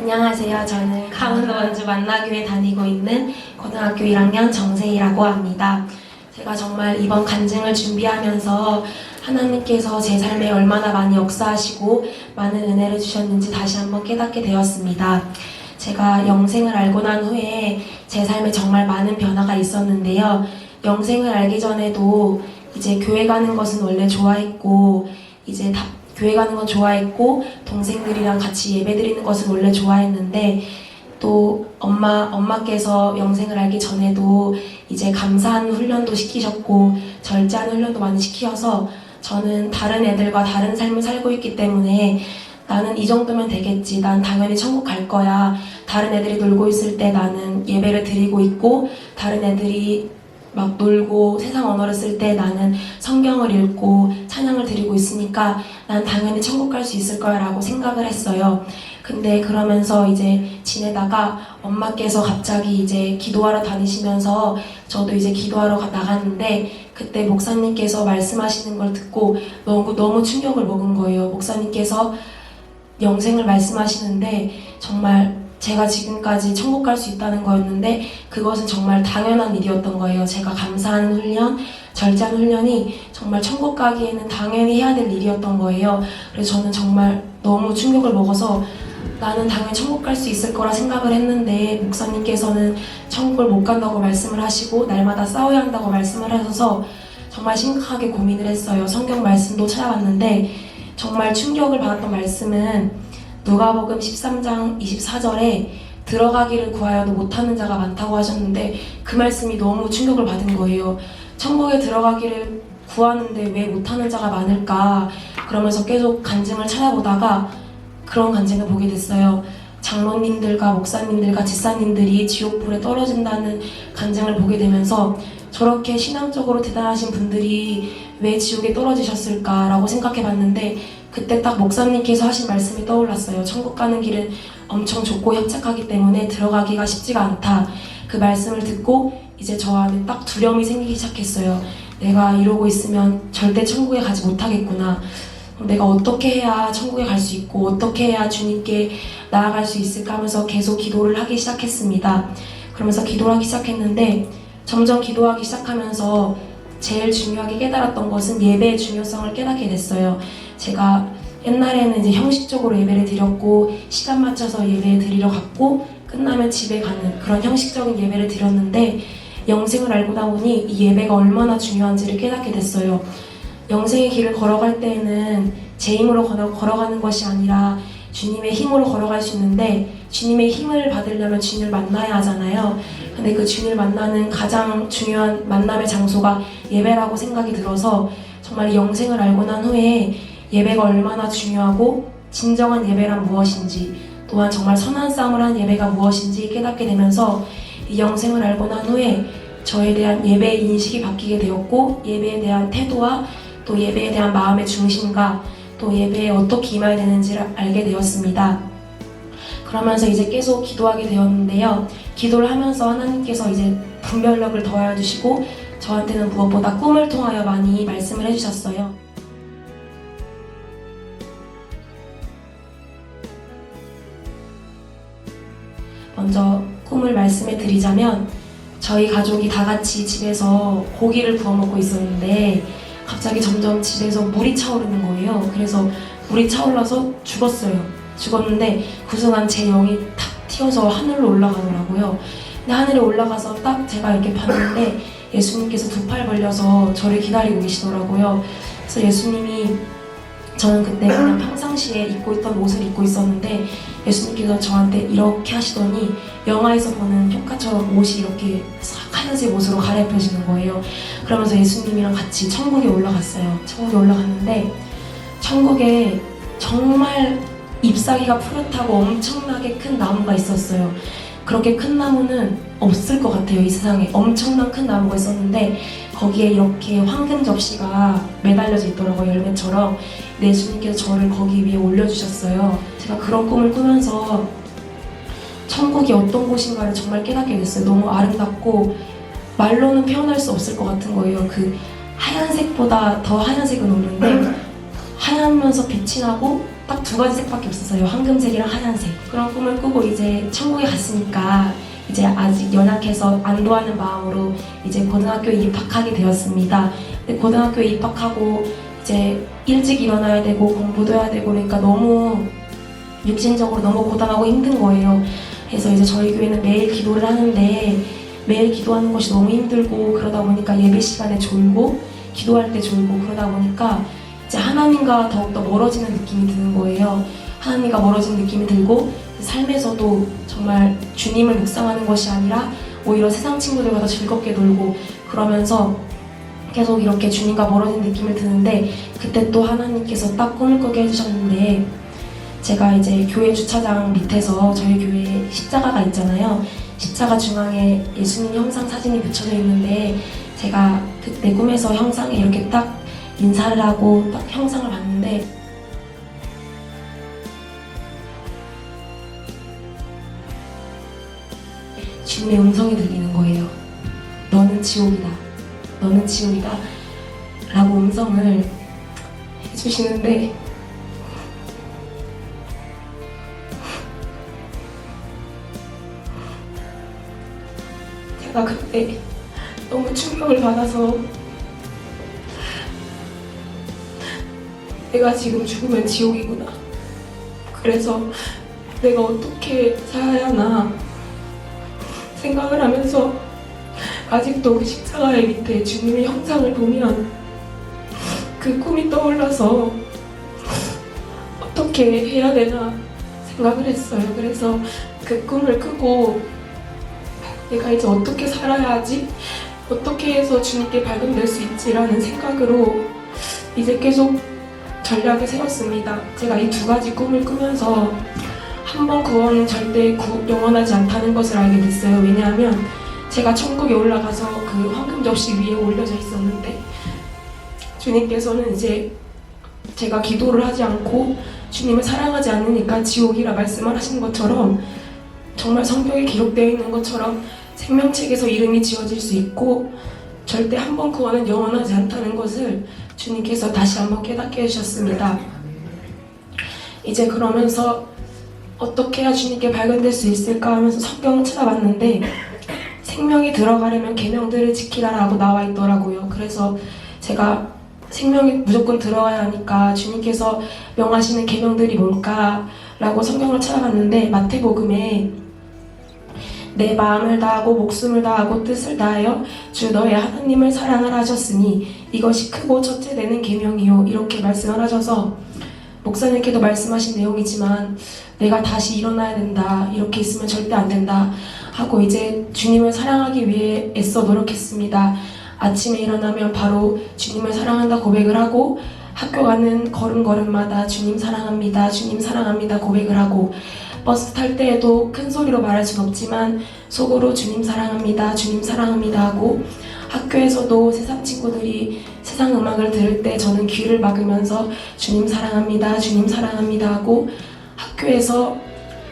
안녕하세요. 저는 강원도 원주 만나교에 다니고 있는 고등학교 1학년 정세희라고 합니다. 제가 정말 이번 간증을 준비하면서 하나님께서 제 삶에 얼마나 많이 역사하시고 많은 은혜를 주셨는지 다시 한번 깨닫게 되었습니다. 제가 영생을 알고 난 후에 제 삶에 정말 많은 변화가 있었는데요. 영생을 알기 전에도 이제 교회 가는 것은 원래 좋아했고 이제 교회 가는 건 좋아했고 동생들이랑 같이 예배 드리는 것은 원래 좋아했는데 또 엄마께서 영생을 알기 전에도 이제 감사하는 훈련도 시키셨고 절제하는 훈련도 많이 시키셔서 저는 다른 애들과 다른 삶을 살고 있기 때문에 나는 이 정도면 되겠지. 난 당연히 천국 갈 거야. 다른 애들이 놀고 있을 때 나는 예배를 드리고 있고 다른 애들이 막 놀고 세상 언어를 쓸 때 나는 성경을 읽고 찬양을 드리고 있으니까 난 당연히 천국 갈 수 있을 거야 라고 생각을 했어요. 근데 그러면서 이제 지내다가 엄마께서 갑자기 이제 기도하러 다니시면서 저도 이제 기도하러 나갔는데 그때 목사님께서 말씀하시는 걸 듣고 너무 충격을 먹은 거예요. 목사님께서 영생을 말씀하시는데 정말 제가 지금까지 천국 갈 수 있다는 거였는데 그것은 정말 당연한 일이었던 거예요. 제가 감사하는 훈련, 절제하는 훈련이 정말 천국 가기에는 당연히 해야 될 일이었던 거예요. 그래서 저는 정말 너무 충격을 먹어서 나는 당연히 천국 갈 수 있을 거라 생각을 했는데 목사님께서는 천국을 못 간다고 말씀을 하시고 날마다 싸워야 한다고 말씀을 하셔서 정말 심각하게 고민을 했어요. 성경 말씀도 찾아봤는데 정말 충격을 받았던 말씀은 누가복음 13장 24절에 들어가기를 구하여도 못하는 자가 많다고 하셨는데 그 말씀이 너무 충격을 받은 거예요. 천국에 들어가기를 구하는데 왜 못하는 자가 많을까? 그러면서 계속 간증을 찾아보다가 그런 간증을 보게 됐어요. 장로님들과 목사님들과 집사님들이 지옥불에 떨어진다는 간증을 보게 되면서 저렇게 신앙적으로 대단하신 분들이 왜 지옥에 떨어지셨을까라고 생각해 봤는데 그때 딱 목사님께서 하신 말씀이 떠올랐어요. 천국 가는 길은 엄청 좁고 협착하기 때문에 들어가기가 쉽지가 않다. 그 말씀을 듣고 이제 저 안에 딱 두려움이 생기기 시작했어요. 내가 이러고 있으면 절대 천국에 가지 못하겠구나. 내가 어떻게 해야 천국에 갈 수 있고 어떻게 해야 주님께 나아갈 수 있을까 하면서 계속 기도를 하기 시작했습니다. 그러면서 기도를 하기 시작했는데 점점 기도하기 시작하면서 제일 중요하게 깨달았던 것은 예배의 중요성을 깨닫게 됐어요. 제가 옛날에는 이제 형식적으로 예배를 드렸고 시간 맞춰서 예배 드리러 갔고 끝나면 집에 가는 그런 형식적인 예배를 드렸는데 영생을 알고 나보니 이 예배가 얼마나 중요한지를 깨닫게 됐어요. 영생의 길을 걸어갈 때에는 제 힘으로 걸어가는 것이 아니라 주님의 힘으로 걸어갈 수 있는데 주님의 힘을 받으려면 주님을 만나야 하잖아요. 근데 그 주님을 만나는 가장 중요한 만남의 장소가 예배라고 생각이 들어서 정말 영생을 알고 난 후에 예배가 얼마나 중요하고 진정한 예배란 무엇인지 또한 정말 선한 싸움을 한 예배가 무엇인지 깨닫게 되면서 이 영생을 알고 난 후에 저에 대한 예배의 인식이 바뀌게 되었고 예배에 대한 태도와 또 예배에 대한 마음의 중심과 또 예배에 어떻게 임해야 되는지를 알게 되었습니다. 그러면서 이제 계속 기도하게 되었는데요. 기도를 하면서 하나님께서 이제 분별력을 더하여 주시고 저한테는 무엇보다 꿈을 통하여 많이 말씀을 해주셨어요. 먼저 꿈을 말씀해 드리자면 저희 가족이 다 같이 집에서 고기를 구워 먹고 있었는데 갑자기 점점 집에서 물이 차오르는 거예요. 그래서 물이 차올라서 죽었는데 그 순간 제 영이 탁 튀어서 하늘로 올라가더라고요. 근데 하늘에 올라가서 딱 제가 이렇게 봤는데 예수님께서 두 팔 벌려서 저를 기다리고 계시더라고요. 그래서 예수님이 저는 그때 그냥 평상시에 입고 있던 옷을 입고 있었는데 예수님께서 저한테 이렇게 하시더니 영화에서 보는 효과처럼 옷이 이렇게 하얀색 옷으로 갈아입혀지는 거예요. 그러면서 예수님이랑 같이 천국에 올라갔어요. 천국에 올라갔는데 천국에 정말 잎사귀가 푸릇하고 엄청나게 큰 나무가 있었어요. 그렇게 큰 나무는 없을 것 같아요. 이 세상에 엄청난 큰 나무가 있었는데 거기에 이렇게 황금 접시가 매달려져 있더라고요. 열매처럼. 예수님께서 저를 거기 위에 올려주셨어요. 제가 그런 꿈을 꾸면서 천국이 어떤 곳인가를 정말 깨닫게 됐어요. 너무 아름답고 말로는 표현할 수 없을 것 같은 거예요. 그 하얀색보다 더 하얀색은 없는데 하얀면서 빛이 나고 딱 두 가지 색밖에 없었어요. 황금색이랑 하얀색. 그런 꿈을 꾸고 이제 천국에 갔으니까 이제 아직 연약해서 안도하는 마음으로 이제 고등학교에 입학하게 되었습니다. 근데 고등학교에 입학하고 이제 일찍 일어나야 되고 공부도 해야 되고 그러니까 너무 육신적으로 너무 고단하고 힘든 거예요. 그래서 이제 저희 교회는 매일 기도를 하는데 매일 기도하는 것이 너무 힘들고 그러다 보니까 예배 시간에 졸고 기도할 때 졸고 그러다 보니까 이제 하나님과 더욱더 멀어지는 느낌이 드는 거예요. 하나님과 멀어지는 느낌이 들고 삶에서도 정말 주님을 묵상하는 것이 아니라 오히려 세상 친구들과 더 즐겁게 놀고 그러면서 계속 이렇게 주님과 멀어진 느낌을 드는데 그때 또 하나님께서 딱 꿈을 꾸게 해주셨는데 제가 이제 교회 주차장 밑에서 저희 교회에 십자가가 있잖아요. 십자가 중앙에 예수님 형상 사진이 붙여져 있는데 제가 그때 꿈에서 형상에 이렇게 딱 인사를 하고 딱 형상을 봤는데 주님의 음성이 들리는 거예요. 너는 지옥이다. 너는 지옥이다. 라고 음성을 해주시는데 제가 그때 너무 충격을 받아서 내가 지금 죽으면 지옥이구나. 그래서 내가 어떻게 살아야 하나 생각을 하면서 아직도 그 십자가의 밑에 주님의 형상을 보면 그 꿈이 떠올라서 어떻게 해야 되나 생각을 했어요. 그래서 그 꿈을 꾸고 내가 이제 어떻게 살아야 하지? 어떻게 해서 주님께 발견될 수 있지라는 생각으로 이제 계속 전략을 세웠습니다. 제가 이 두 가지 꿈을 꾸면서 한 번 구원은 절대 영원하지 않다는 것을 알게 됐어요. 왜냐하면 제가 천국에 올라가서 그 황금 접시 위에 올려져 있었는데 주님께서는 이제 제가 기도를 하지 않고 주님을 사랑하지 않으니까 지옥이라 말씀을 하신 것처럼 정말 성경에 기록되어 있는 것처럼 생명책에서 이름이 지워질 수 있고 절대 한 번 구원은 영원하지 않다는 것을 주님께서 다시 한번 깨닫게 해주셨습니다. 이제 그러면서 어떻게 해야 주님께 발견될 수 있을까 하면서 성경을 찾아봤는데 생명이 들어가려면 계명들을 지키라라고 나와 있더라고요. 그래서 제가 생명이 무조건 들어가야 하니까 주님께서 명하시는 계명들이 뭘까라고 성경을 찾아봤는데 마태복음에 내 마음을 다하고 목숨을 다하고 뜻을 다하여 주 너의 하나님을 사랑하라 하셨으니 이것이 크고 첫째 되는 계명이요 이렇게 말씀을 하셔서 목사님께도 말씀하신 내용이지만 내가 다시 일어나야 된다 이렇게 있으면 절대 안 된다 하고 이제 주님을 사랑하기 위해 애써 노력했습니다. 아침에 일어나면 바로 주님을 사랑한다 고백을 하고 학교 가는 걸음걸음마다 주님 사랑합니다 주님 사랑합니다 고백을 하고 버스 탈 때에도 큰 소리로 말할 순 없지만 속으로 주님 사랑합니다 주님 사랑합니다 하고 학교에서도 세상 친구들이 세상 음악을 들을 때 저는 귀를 막으면서 주님 사랑합니다 주님 사랑합니다 하고 학교에서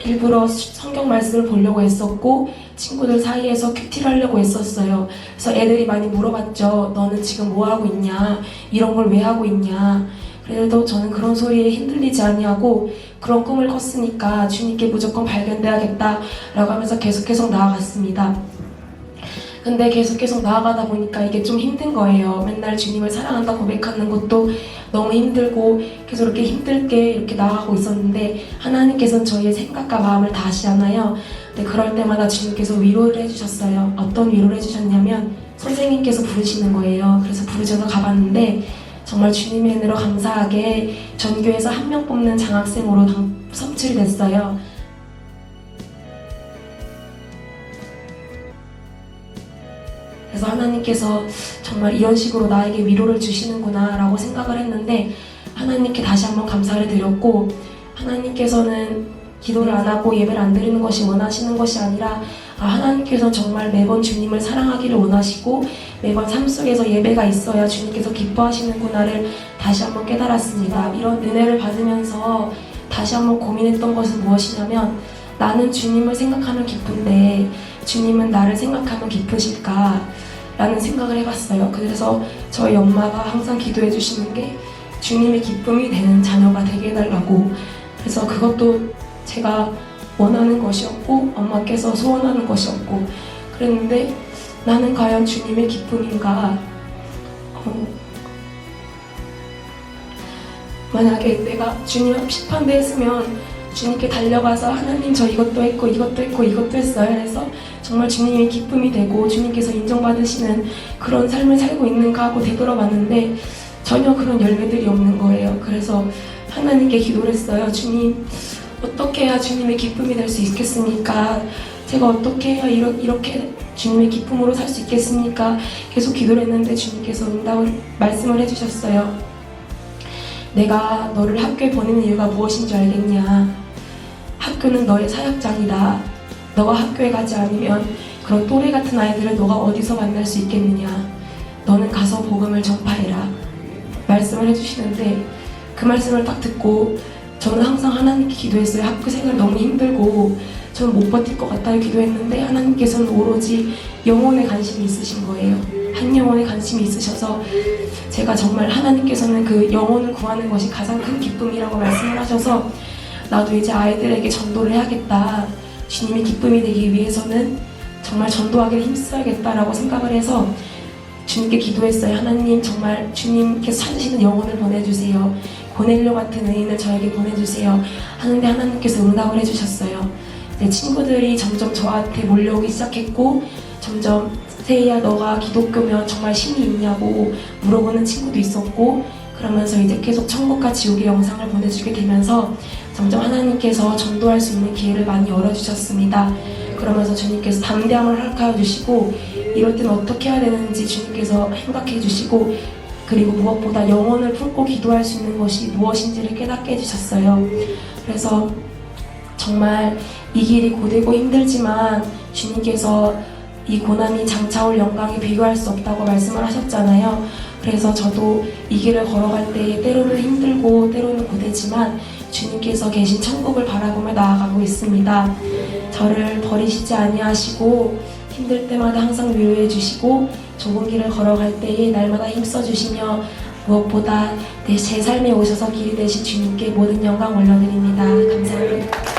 일부러 성경 말씀을 보려고 했었고 친구들 사이에서 큐티를 하려고 했었어요. 그래서 애들이 많이 물어봤죠. 너는 지금 뭐 하고 있냐? 이런 걸 왜 하고 있냐? 그래도 저는 그런 소리에 흔들리지 아니하고 그런 꿈을 꿨으니까 주님께 무조건 발견돼야겠다 라고 하면서 계속 나아갔습니다. 근데 계속 나아가다 보니까 이게 좀 힘든 거예요. 맨날 주님을 사랑한다 고백하는 것도 너무 힘들고 계속 이렇게 힘들게 이렇게 나아가고 있었는데 하나님께서는 저희의 생각과 마음을 다 아시잖아요. 근데 그럴 때마다 주님께서 위로를 해주셨어요. 어떤 위로를 해주셨냐면 선생님께서 부르시는 거예요. 그래서 부르셔서 가봤는데 정말 주님의 은혜로 감사하게 전교에서 한 명 뽑는 장학생으로 선출이 됐어요. 그래서 하나님께서 정말 이런 식으로 나에게 위로를 주시는구나 라고 생각을 했는데 하나님께 다시 한번 감사를 드렸고 하나님께서는 기도를 안 하고 예배를 안 드리는 것이 원하시는 것이 아니라 하나님께서 정말 매번 주님을 사랑하기를 원하시고 매번 삶 속에서 예배가 있어야 주님께서 기뻐하시는구나를 다시 한번 깨달았습니다. 이런 은혜를 받으면서 다시 한번 고민했던 것은 무엇이냐면 나는 주님을 생각하면 기쁜데 주님은 나를 생각하면 기쁘실까? 라는 생각을 해봤어요. 그래서 저희 엄마가 항상 기도해 주시는 게 주님의 기쁨이 되는 자녀가 되게 해달라고. 그래서 그것도 제가 원하는 것이었고 엄마께서 소원하는 것이었고 그랬는데 나는 과연 주님의 기쁨인가? 만약에 내가 주님 앞 심판대 했으면 주님께 달려가서 하나님 저 이것도 했고 이것도 했고 이것도 했어요. 그래서 정말 주님의 기쁨이 되고 주님께서 인정받으시는 그런 삶을 살고 있는가 하고 되돌아봤는데 전혀 그런 열매들이 없는 거예요. 그래서 하나님께 기도를 했어요. 주님, 어떻게 해야 주님의 기쁨이 될 수 있겠습니까? 제가 어떻게 해야 이렇게 주님의 기쁨으로 살 수 있겠습니까? 계속 기도를 했는데 주님께서 말씀을 해주셨어요. 내가 너를 학교에 보내는 이유가 무엇인 줄 알겠냐? 학교는 너의 사역장이다. 너가 학교에 가지 않으면 그런 또래 같은 아이들을 너가 어디서 만날 수 있겠느냐? 너는 가서 복음을 전파해라. 말씀을 해주시는데 그 말씀을 딱 듣고 저는 항상 하나님께 기도했어요. 학교 생활 너무 힘들고 저는 못 버틸 것 같다고 기도했는데 하나님께서는 오로지 영혼에 관심이 있으신 거예요. 한 영혼에 관심이 있으셔서 제가 정말 하나님께서는 그 영혼을 구하는 것이 가장 큰 기쁨이라고 말씀을 하셔서 나도 이제 아이들에게 전도를 해야겠다. 주님의 기쁨이 되기 위해서는 정말 전도하기를 힘써야겠다라고 생각을 해서 주님께 기도했어요. 하나님 정말 주님께서 찾으시는 영혼을 보내주세요. 고넬료 같은 의인을 저에게 보내주세요. 하는데 하나님께서 응답을 해주셨어요. 내 친구들이 점점 저한테 몰려오기 시작했고 점점 세희야 너가 기독교면 정말 신이 있냐고 물어보는 친구도 있었고 그러면서 이제 계속 천국과 지옥의 영상을 보내주게 되면서 점점 하나님께서 전도할 수 있는 기회를 많이 열어주셨습니다. 그러면서 주님께서 담대함을 허락하여 주시고 이럴 때는 어떻게 해야 되는지 주님께서 생각해 주시고 그리고 무엇보다 영혼을 품고 기도할 수 있는 것이 무엇인지를 깨닫게 해주셨어요. 그래서 정말 이 길이 고되고 힘들지만 주님께서 이 고난이 장차올 영광에 비교할 수 없다고 말씀을 하셨잖아요. 그래서 저도 이 길을 걸어갈 때 때로는 힘들고 때로는 고되지만 주님께서 계신 천국을 바라보며 나아가고 있습니다. 저를 버리시지 아니하시고 힘들 때마다 항상 위로해 주시고 좁은 길을 걸어갈 때에 날마다 힘써 주시며 무엇보다 제 삶에 오셔서 길이 되신 주님께 모든 영광 올려드립니다. 감사합니다.